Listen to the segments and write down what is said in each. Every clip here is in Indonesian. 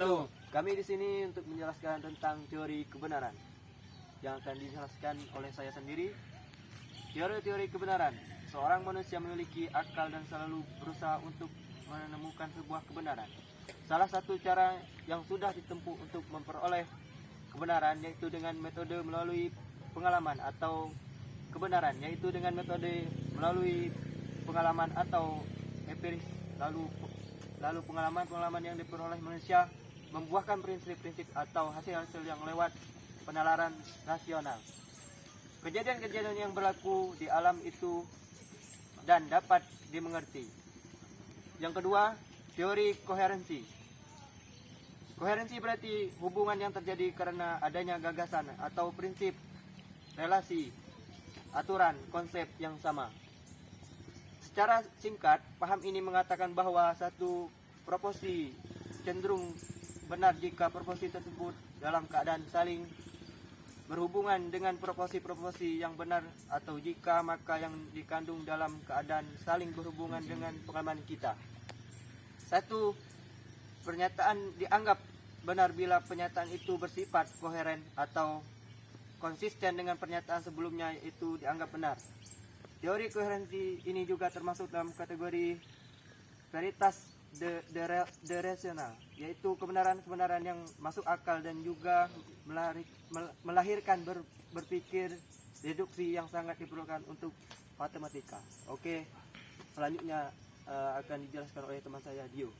wabarakatuh. Kami di sini untuk menjelaskan tentang teori kebenaran yang akan dijelaskan oleh saya sendiri. Teori-teori kebenaran. Seorang manusia memiliki akal dan selalu berusaha untuk menemukan sebuah kebenaran. Salah satu cara yang sudah ditempuh untuk memperoleh kebenaran yaitu dengan metode melalui pengalaman atau kebenaran, yaitu dengan metode melalui pengalaman atau empiris. Lalu pengalaman-pengalaman yang diperoleh manusia membuahkan prinsip-prinsip atau hasil-hasil yang lewat penalaran rasional. Kejadian-kejadian yang berlaku di alam itu dan dapat dimengerti. Yang kedua, teori koherensi. Koherensi berarti hubungan yang terjadi karena adanya gagasan atau prinsip, relasi, aturan, konsep yang sama. Secara singkat, paham ini mengatakan bahwa satu proposi cenderung benar jika proposi tersebut dalam keadaan saling berhubungan dengan proposi-proposi yang benar, atau jika maka yang dikandung dalam keadaan saling berhubungan dengan pengalaman kita. Satu pernyataan dianggap benar bila pernyataan itu bersifat koheren atau konsisten dengan pernyataan sebelumnya, itu dianggap benar. Teori koherensi ini juga termasuk dalam kategori veritas de rasional, yaitu kebenaran-kebenaran yang masuk akal dan juga melahirkan berpikir deduksi yang sangat diperlukan untuk matematika. Oke, selanjutnya akan dijelaskan oleh teman saya, Dio.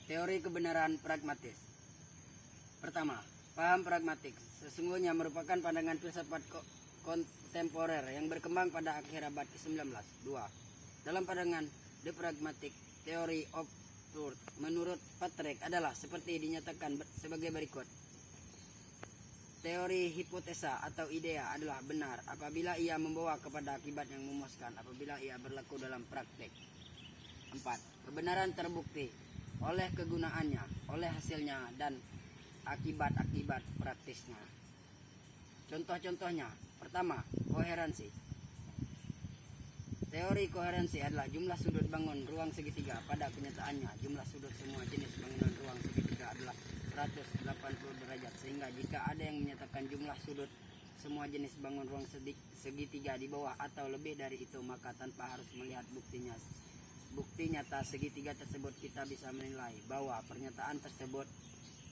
Teori kebenaran pragmatis. Pertama, paham pragmatik sesungguhnya merupakan pandangan filsafat kontemporer yang berkembang pada akhir abad ke-19. 2. Dalam pandangan The Pragmatic Theory of Truth, menurut Patrick adalah seperti dinyatakan sebagai berikut. Teori hipotesa atau idea adalah benar apabila ia membawa kepada akibat yang memuaskan apabila ia berlaku dalam praktek. 4. Kebenaran terbukti oleh kegunaannya, oleh hasilnya, dan akibat-akibat praktisnya. Contoh-contohnya. Pertama, koherensi. Teori koherensi adalah jumlah sudut bangun ruang segitiga. Pada kenyataannya, jumlah sudut semua jenis bangunan ruang segitiga adalah 180 derajat, sehingga jika ada yang menyatakan jumlah sudut semua jenis bangun ruang segitiga di bawah atau lebih dari itu, maka tanpa harus melihat bukti nyata segitiga tersebut, kita bisa menilai bahwa pernyataan tersebut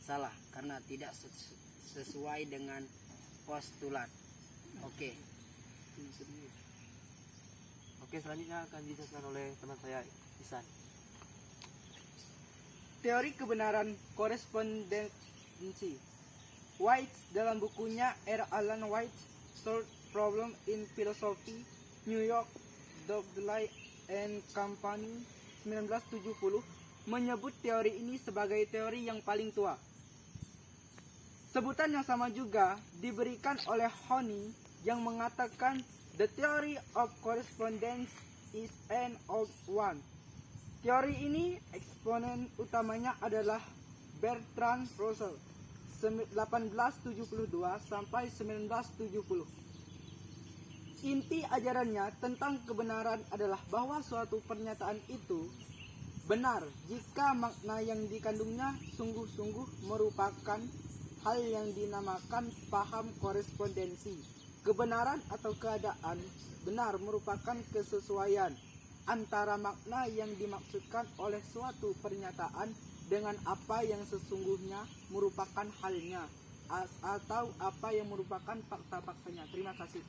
salah karena tidak sesuai dengan postulat. Oke, Selanjutnya akan dijelaskan oleh teman saya, Isan. Teori kebenaran korespondensi. White dalam bukunya R. Alan White Solved Problem in Philosophy, New York, Douglas and Company 1970 menyebut teori ini sebagai teori yang paling tua. Sebutan yang sama juga diberikan oleh Honey yang mengatakan the theory of correspondence is an old one. Teori ini eksponen utamanya adalah Bertrand Russell 1872 sampai 1970. Inti ajarannya tentang kebenaran adalah bahwa suatu pernyataan itu benar jika makna yang dikandungnya sungguh-sungguh merupakan hal yang dinamakan paham korespondensi. Kebenaran atau keadaan benar merupakan kesesuaian antara makna yang dimaksudkan oleh suatu pernyataan dengan apa yang sesungguhnya merupakan halnya atau apa yang merupakan fakta-faktanya. Terima kasih.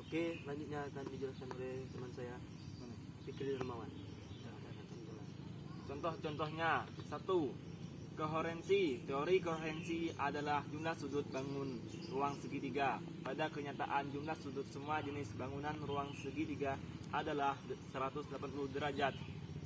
Oke, selanjutnya akan dijelaskan oleh teman saya, Fikri Dermawan. Contoh-contohnya. 1. Koherensi. Teori koherensi adalah jumlah sudut bangun ruang segitiga. Pada kenyataan, jumlah sudut semua jenis bangunan ruang segitiga adalah 180 derajat.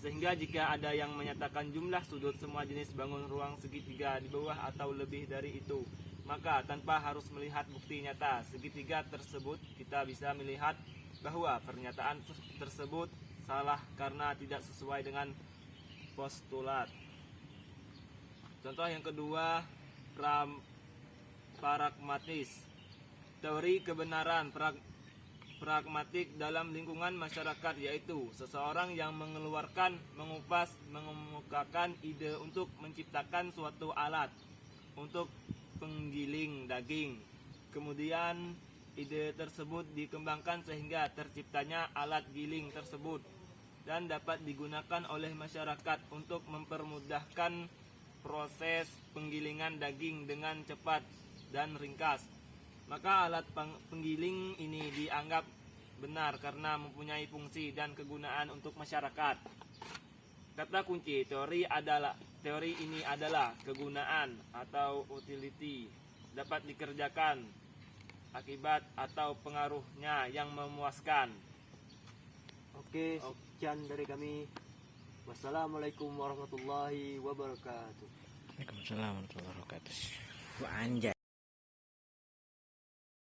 Sehingga jika ada yang menyatakan jumlah sudut semua jenis bangun ruang segitiga di bawah atau lebih dari itu, maka tanpa harus melihat bukti nyata segitiga tersebut, kita bisa melihat bahwa pernyataan tersebut salah karena tidak sesuai dengan postulat. Contoh yang kedua, pragmatis. teori kebenaran pragmatik dalam lingkungan masyarakat, yaitu seseorang yang mengemukakan ide untuk menciptakan suatu alat untuk penggiling daging. Kemudian ide tersebut dikembangkan sehingga terciptanya alat giling tersebut dan dapat digunakan oleh masyarakat untuk mempermudahkan proses penggilingan daging dengan cepat dan ringkas. Maka alat penggiling ini dianggap benar karena mempunyai fungsi dan kegunaan untuk masyarakat. Kata kunci teori ini adalah kegunaan atau utility, dapat dikerjakan, akibat atau pengaruhnya yang memuaskan. Oke, sekian dari kami. Wassalamualaikum warahmatullahi wabarakatuh. Waalaikumsalam warahmatullahi wabarakatuh. Wah, anjay.